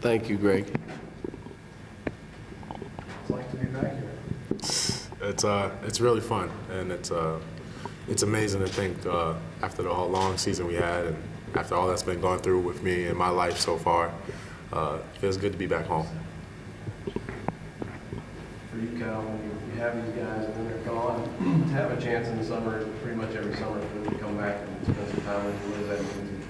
Thank you, Greg. It's like to be back here. It's really fun, and it's amazing to think after the whole long season we had, and after all that's been going through with me in my life so far, it feels good to be back home. For you, Cal, when you have these guys and then they're gone, to have a chance in the summer, pretty much every summer, for them to come back and spend some time with you, what does that mean to you?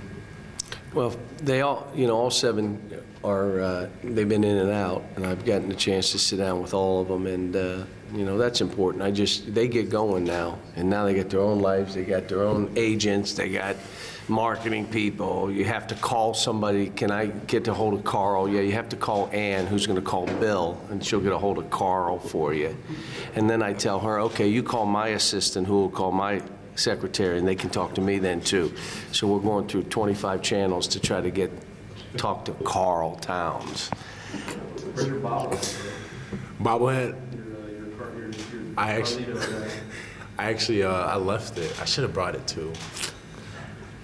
Well, they all, all 7 are, they've been in and out, and I've gotten a chance to sit down with all of them, and, that's important. They get going now, and now they get their own lives, they got their own agents, they got marketing people. You have to call somebody. Can I get a hold of Carl? Yeah, you have to call Ann, who's going to call Bill, and she'll get a hold of Carl for you. And then I tell her, okay, you call my assistant, who will call my secretary, and they can talk to me then too. So we're going through 25 channels to try to talk to Karl Towns. Where's your bobblehead? Bobblehead? Your I actually I left it. I should have brought it too.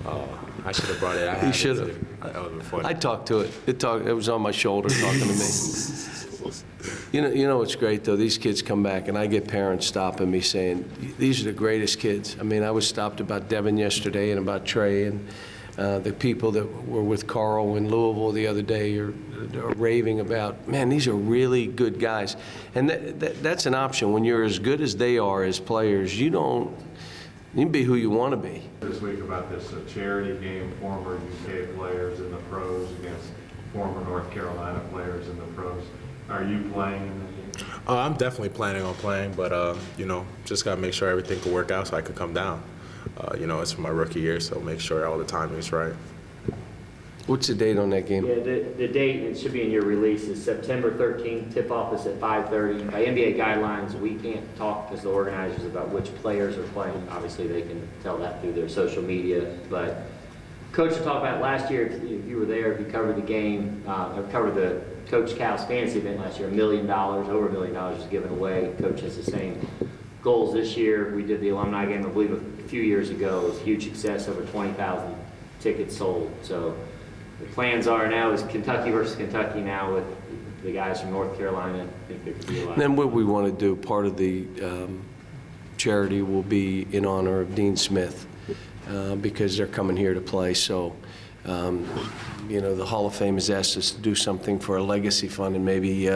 I should have brought it. You should have. That would have been funny. I talked to it. It was on my shoulder talking to me. You know what's great though? These kids come back, and I get parents stopping me saying, "These are the greatest kids." I mean, I was stopped about Devin yesterday and about Trey, and the people that were with Carl in Louisville the other day are raving about, man, these are really good guys. And that's an option. When you're as good as they are as players, you can be who you want to be. This week about this charity game, former UK players in the pros against former North Carolina players in the pros. Are you playing in the game? I'm definitely planning on playing, but just got to make sure everything could work out so I could come down. It's for my rookie year, so make sure all the timing is right. What's the date on that game? Yeah, the date, it should be in your release, is September 13th. Tip-off is at 5:30. By NBA guidelines, we can't talk as the organizers about which players are playing. Obviously, they can tell that through their social media. But Coach will talk about last year, if you were there, if you covered the game, or covered the Coach Cal's fantasy event last year, $1 million, over $1 million was given away. Coach has the same goals this year. We did the alumni game, I believe, a few years ago. It was a huge success, over 20,000 tickets sold. So the plans are now is Kentucky versus Kentucky now with the guys from North Carolina. I think there could be a lot. And then what we want to do, part of the charity will be in honor of Dean Smith because they're coming here to play. So, the Hall of Fame has asked us to do something for a legacy fund, and maybe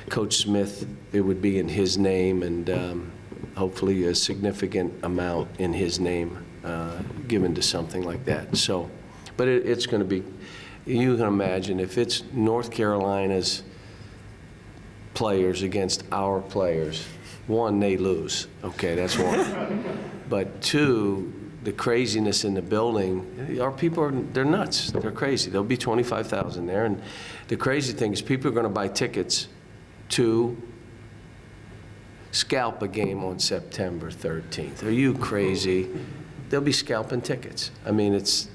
Coach Smith, it would be in his name, and hopefully a significant amount in his name given to something like that. So, but it's going to be, you can imagine, if it's North Carolina's players against our players, one, they lose. Okay, that's one. But two, the craziness in the building, our people they're nuts. They're crazy. There'll be 25,000 there. And the crazy thing is people are going to buy tickets to scalp a game on September 13th. Are you crazy? They'll be scalping tickets. I mean, it's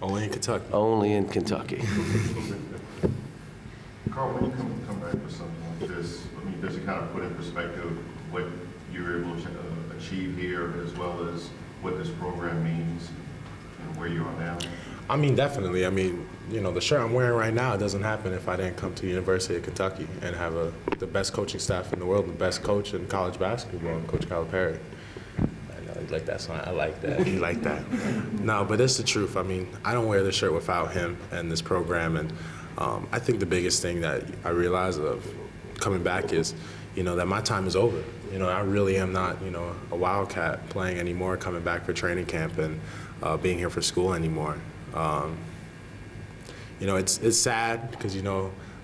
Only in Kentucky. only in Kentucky. Carl, when you come back for something like this, I mean, does it kind of put in perspective what you were able to achieve here, as well as what this program means and where you are now? I mean, definitely. I mean, the shirt I'm wearing right now doesn't happen if I didn't come to the University of Kentucky and have the best coaching staff in the world, the best coach in college basketball, Coach Calipari. I know you like that song. I like that. You like that. No, but it's the truth. I mean, I don't wear this shirt without him and this program. And I think the biggest thing that I realize of coming back is, that my time is over. I really am not, a Wildcat playing anymore, coming back for training camp and being here for school anymore. It's sad because,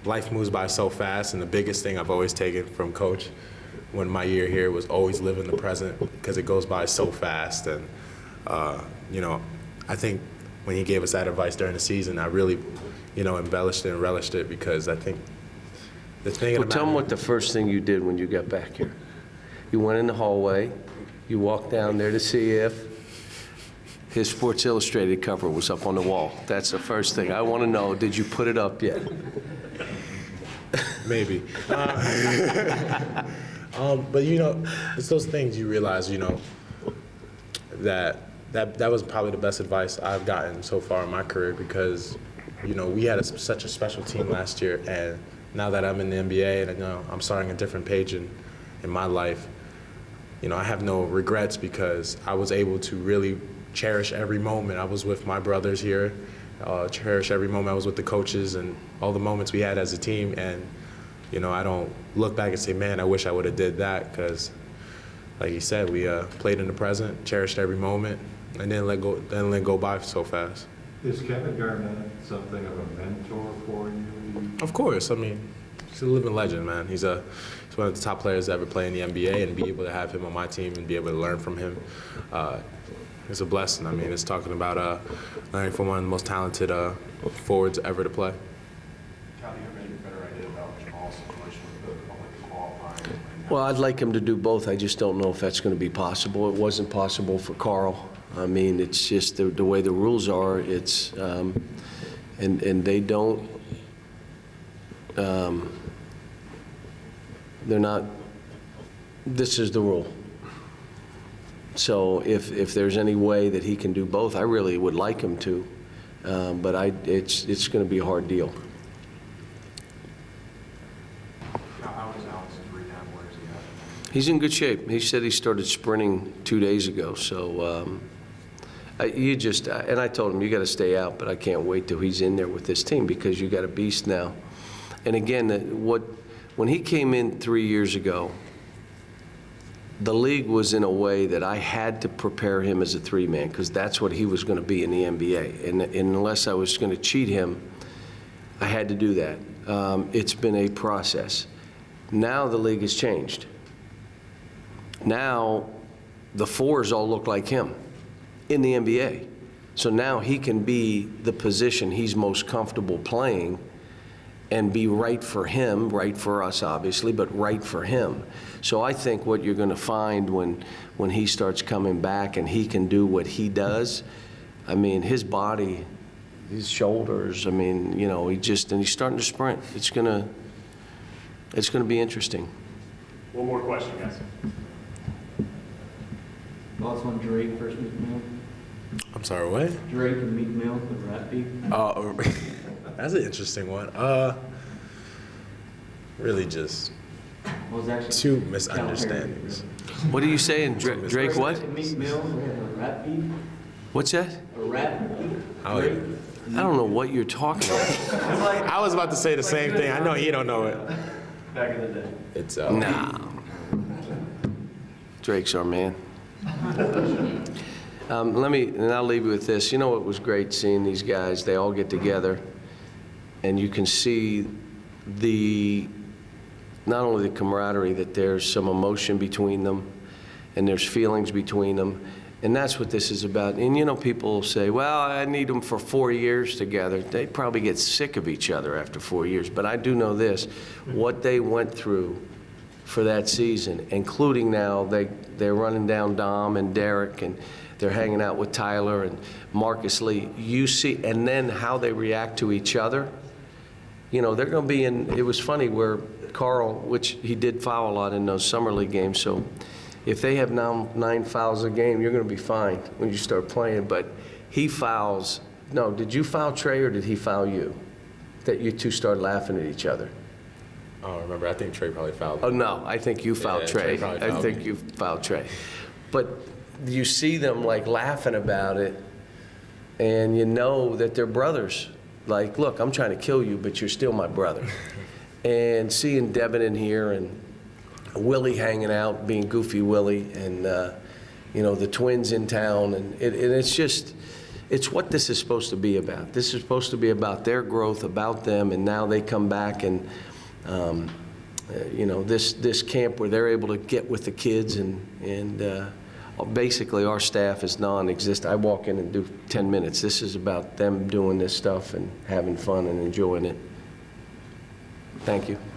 life moves by so fast, and the biggest thing I've always taken from Coach when my year here was always live in the present because it goes by so fast. And, I think when he gave us that advice during the season, I really, embellished it and relished it because I think the thing. Well, tell them what the first thing you did when you got back here. You went in the hallway, you walked down there to see if his Sports Illustrated cover was up on the wall. That's the first thing. I want to know, did you put it up yet? Maybe. But, it's those things you realize, that was probably the best advice I've gotten so far in my career because you know, we had such a special team last year, and now that I'm in the NBA and I know I'm starting a different page in my life, you know, I have no regrets because I was able to really cherish every moment I was with my brothers here, cherish every moment I was with the coaches and all the moments we had as a team. And, you know, I don't look back and say, man, I wish I would have did that, because like you said, we played in the present, cherished every moment, and then let go by so fast. Is Kevin Garnett something of a mentor for you? Of course. I mean, he's a living legend, man. He's one of the top players to ever play in the NBA, and be able to have him on my team and be able to learn from him, it's a blessing. I mean, it's talking about learning from one of the most talented forwards ever to play. Cal, do you have any better idea about Jamal's situation with the qualifying? Well, I'd like him to do both. I just don't know if that's going to be possible. It wasn't possible for Carl. I mean, it's just the way the rules are. It's and they don't. They're not. This is the rule. So if there's any way that he can do both, I really would like him to. But it's going to be a hard deal. How is Alex's rehab? Where is he at? He's in good shape. He said he started sprinting 2 days ago. So and I told him, you got to stay out, but I can't wait till he's in there with this team, because you got a beast now. And again, when he came in 3 years ago, the league was in a way that I had to prepare him as a three-man, because that's what he was going to be in the NBA. And unless I was going to cheat him, I had to do that. It's been a process. Now the league has changed. Now the fours all look like him in the NBA. So now he can be the position he's most comfortable playing and be right for him, right for us obviously, but right for him. So I think what you're going to find when he starts coming back and he can do what he does, I mean, his body, his shoulders, I mean, you know, and he's starting to sprint. It's going to be interesting. One more question, guys. Thoughts on Drake versus Meek Mill? I'm sorry, what? Drake and Meek Mill, the rap beef? Oh, that's an interesting one. Really just Well, it's actually two misunderstandings. What are you saying, Drake what? and Meek Mill, we have a rap beef? What's that? A rap beef? Oh, Drake? I don't know what you're talking about. I was about to say the same thing. I know you don't know it. Back in the day. It's Nah. Drake's our man. And I'll leave you with this. You know, it was great seeing these guys. They all get together, and you can see not only the camaraderie, that there's some emotion between them, and there's feelings between them, and that's what this is about. And you know, people say, well, I need them for 4 years together. They probably get sick of each other after 4 years, but I do know this, what they went through for that season, including now they're running down Dom and Derek, and they're hanging out with Tyler and Marcus Lee. You see, and then how they react to each other. You know, they're going to be in, it was funny where Carl, which he did foul a lot in those summer league games, so if they have now 9 fouls a game, you're going to be fine when you start playing. But he fouls, no, did you foul Trey or did he foul you? That you two started laughing at each other. I don't remember. I think Trey probably fouled. Oh, no, I think you fouled Yeah, Trey. Trey probably I fouled think me. you fouled Trey. But you see them like laughing about it, and you know that they're brothers. Like, look, I'm trying to kill you, but you're still my brother. And seeing Devin in here and Willie hanging out, being Goofy Willie, and you know, the twins in town, and it's just, it's what this is supposed to be about. This is supposed to be about their growth, about them, and now they come back and you know, this camp where they're able to get with the kids, and basically our staff is non-existent. I walk in and do 10 minutes. This is about them doing this stuff and having fun and enjoying it. Thank you.